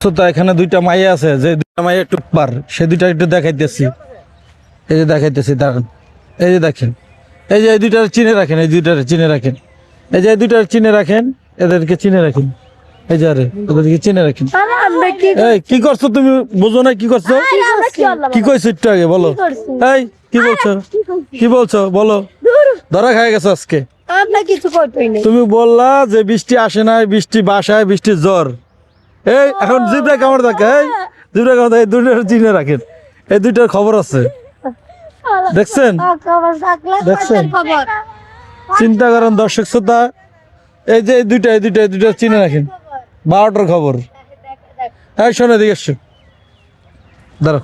শ্রোতা, এখানে দুইটা মাইয়া আছে, যে দুইটা মাইয়া একটু পার, সে দুইটা একটু দেখাইতেছি। এই যে দেখাইতেছি, দাঁড়ান। এই যে দেখেন, এই যে এই দুইটার চিনে রাখেন, এই দুইটার চিনে রাখেন, এই যে এই দুইটার চিনে রাখেন, এদেরকে চিনে রাখেন। এই যে আরে ওদেরকে চিনে রাখেন। এই কি করছো তুমি? বুঝো না কি করছো? কি কইছো একটু আগে বলো। এই কি বলছো? কি বলছো বলো? ধরা খাই গেছো আজকে। তুমি বললা যে বৃষ্টি আসে না, বৃষ্টি বাসায়, বৃষ্টির জ্বর। এই এখন জিব্রা কামড় থাকে, এই জিব্রা কামড় থাকে, এই দুইটার চিনে রাখেন। এই দুইটার খবর আছে, দেখছেন? দেখছেন? চিন্তা করেন দর্শক শ্রোতা, এই যে এই দুইটা চিনে রাখেন। 12টার খবর। এই শোনো, এদিকে এসো, দাঁড়াও।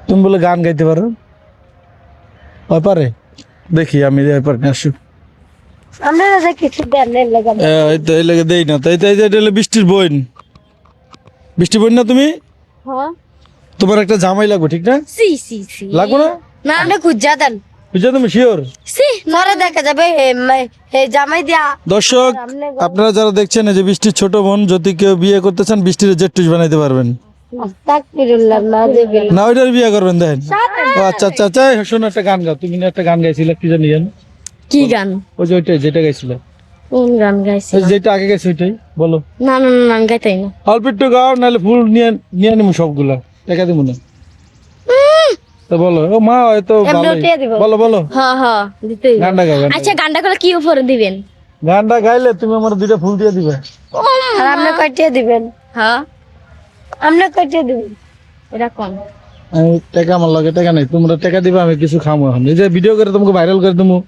তুমি বলে গান গাইতে পারো? ওই পারে দেখি, আমি আসো। এই তো এই লেগে দেই না তো। এটা হলো বৃষ্টির বোন। বৃষ্টি বোন না তুমি? তোমার একটা জামাই লাগবে, ঠিক না? লাগবে না? না না খুঁজা দেন। বুঝছো তুমি শিওর? পরে দেখা যাবে জামাই দিয়া। দর্শক, আপনারা যারা দেখছেন, এই যে বৃষ্টির ছোট বোন, যদি কেউ বিয়ে করতে চান, বৃষ্টির জেট্টুস বানাইতে পারবেন। না ওইটার বিয়ে করবেন, দেখেন। আচ্ছা আচ্ছা আচ্ছা, শোনো, একটা গান গাও। তুমি না একটা গান গাইছিলে, কি জানি জানো? কি গান? ওই যে ওইটাই, যেটা গাইছিলে। কোন গান গাইছি? যেটা আগে গাইছে ওইটাই বলো। না না না, গাইতাই না। অল্প একটু গাও, নাহলে ফুল নিয়ে নিয়ে নিবো সবগুলা, টাকা দিব না। তো বলো। ও মা, হয়তো বলো বলো। হ্যাঁ হ্যাঁ, দিতেই। গানটা গাও। আচ্ছা, গানটা করে কি উপরে দিবেন? গানটা গাইলে তুমি আমার 2টা ফুল দিয়ে দিবে। আর আপনি কয়টা দিবেন? হ্যাঁ, আপনি কয়টা দিবেন? এটা কোন? আমি টাকা, আমার লাগে টাকা নাই, তোমরা টাকা দিবে, আমি কিছু খামো। এখন এই যে ভিডিও করে তোমাকে ভাইরাল করে দেবো।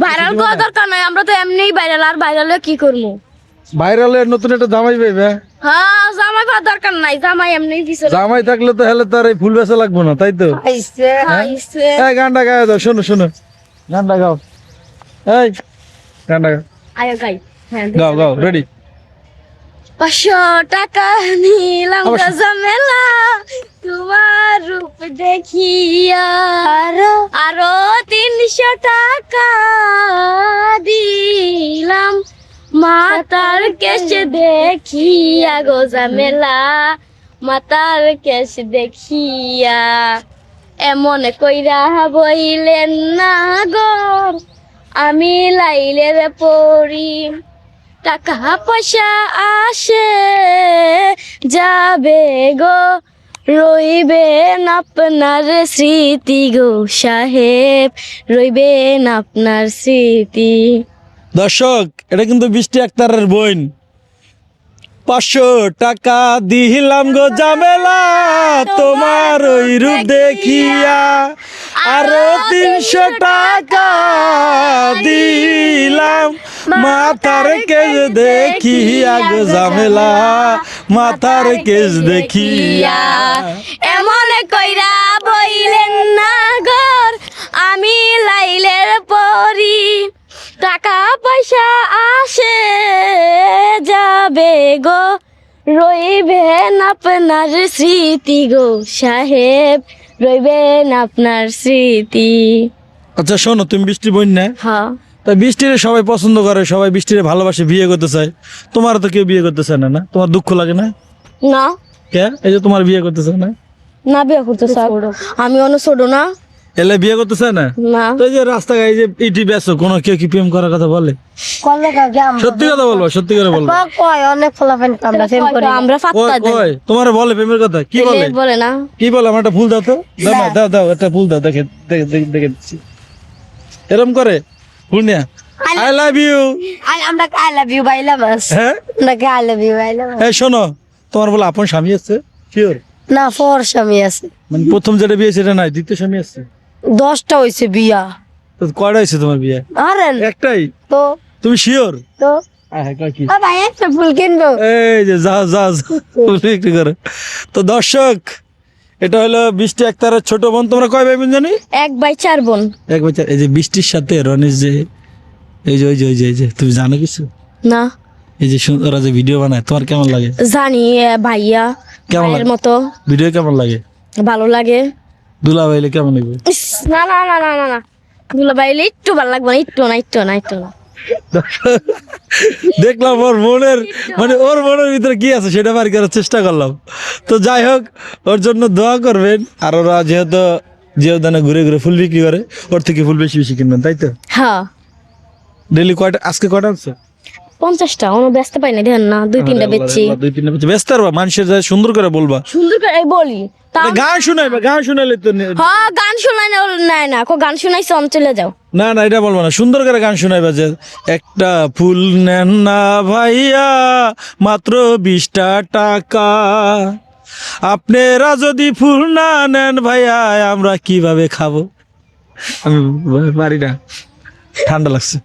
ভাইরাল করা দরকার নাই, আমরা তো এমনিই ভাইরাল। আর ভাইরালে কি করবো? ভাইরালের নতুন একটা জামাই পাইবে। হ্যাঁ, জামাই পাওয়ার দরকার নাই, জামাই এমনিই পিছনে। জামাই থাকলে তো হেলে তার এই ফুল বেচা লাগবে না, তাই তো? এই গানটা গাও দাও, শোনো শোনো, গানটা গাও। এই গানটা গাও। আয় গাই। হ্যাঁ, গাও গাও, রেডি। 500 টাকা নিলাম ঝামেলা তোমার রূপ দেখিয়া, আরো 300 টাকা দিলাম মাতার কেশ দেখিয়া গো ঝামেলা, মাতার কেশ দেখিয়া। এমন কইরা বইলেন না গো, আমি লাইলের পড়ি। টাকা পয়সা আসে যাবে গো, রইবেন আপনার স্মৃতি গো সাহেব, রইবেন আপনার স্মৃতি। দর্শক, এটা কিন্তু বৃষ্টি আক্তারের বোন। 500 টাকা দিলাম গো ঝামেলা তোমার ওই রূপ দেখিয়া, আরো 300 টাকা দিলাম মাথার কেশ দেখিয়া গো ঝামেলা, মাথার কেশ দেখিয়া। এমন কইরা বইলেন না গর, আমি লাইলের পরি। টাকা পয়সা আসে যাবে গো, রইবেন আপনার স্মৃতি গো সাহেব, রইবেন আপনার স্মৃতি। আচ্ছা শোনো, তুমি বৃষ্টি বোন না? হ্যাঁ। তা বৃষ্টিরে সবাই পছন্দ করে, সবাই বৃষ্টিরে ভালোবাসে, বিয়ে করতে চায়। তোমার তো কেউ বিয়ে করতে চায় না, না? তোমার দুঃখ লাগে না? না। কে? এই যে তোমার বিয়ে করতে চায় না? না, বিয়ে করতে চাই। আমি অনেক ছোট না। এলে বিয়ে করতে চায় না? না। তো এই যে রাস্তায় যে ইটি বেসো, কোনো কেউ কি প্রেম করার কথা বলে? সত্যি কথা বলবো, সত্যি করে বলবো। অনেক ফলাফল আমরা প্রেম করি, আমরা পাত্তা দেই। কই তোমার বলে প্রেমের কথা? কি বলে? বলে না। কি বলে? আমার একটা ফুল দাও তো। দাও না, দাও দাও, একটা ফুল দাও, দেখে দেখে দিচ্ছি। এরকম করে ফুল নিয়া আই লাভ ইউ। আমরা আই লাভ ইউ বাইলাম। হ্যাঁ, আমরা আই লাভ ইউ বাইলাম। এই শোনো, তোমার বলে আপন স্বামী আছে? শিওর? না, ফর স্বামী আছে। মানে প্রথম যেটা বিয়ে সেটা নাই, দ্বিতীয় স্বামী আছে? 10টা হইছে বিয়া। তো কয়টা হয়েছে তোমার বিয়ে? আরে একটাই? তো তুমি শিওর? তো কি ভাই একটা ফুল কিনবো। এই যে যাও যাও একটু করে। তো দর্শক, এটা হলো বৃষ্টি আক্তারের ছোট বোন। তোমরা কয় ভাই বোন জানি? 1 ভাই 4 বোন। 1 ভাই 4। এই যে বৃষ্টির সাথে রনিস, যে এই যে ওই যে ওই যে এই যে, তুমি জানো কিছু? না। এই যে ওরা যে ভিডিও বানায়, তোমার কেমন লাগে? জানি, ভাইয়া কেমন ভাইয়ের লাগে মতো। ভিডিও কেমন লাগে? ভালো লাগে। দুলা ভাইলে কেমন লাগবে? ইস, না না না না না না, দুলা ভাইলে একটু ভালো লাগবে না, একটু না একটু না একটু না। দেখলাম ওর মনের মানে ওর মনের ভিতরে কি আছে সেটা বাড়ি করার চেষ্টা করলাম। তো যাই হোক, ওর জন্য দোয়া করবেন। আর ওরা যেহেতু জিওদানে ঘুরে ঘুরে ফুল বিক্রি করে, ওর থেকে ফুল বেশি বেশি কিনবেন, তাই তো? হ্যাঁ ডেলি কয়টা, আজকে কয়টা আছে? 50টা অন্য ব্যস্ত পাই না, দেখেন না 2-3টা বেচছি। 2-3টা বেচে ব্যস্ত আর মানুষের যায় সুন্দর করে বলবা। সুন্দর করে বলি তাও গান শুনাইবা, গান শুনাইলে তো হ্যাঁ গান শোনাই না নেয় না, গান শোনাইছে চলে যাও। না না, এটা বলবো না, সুন্দর করে গান শোনাইবা যে একটা ফুল নেন না ভাইয়া মাত্র 20টা টাকা, আপনারা যদি ফুল না নেন ভাইয়া আমরা কিভাবে খাবো। আমি পারি না, ঠান্ডা লাগছে।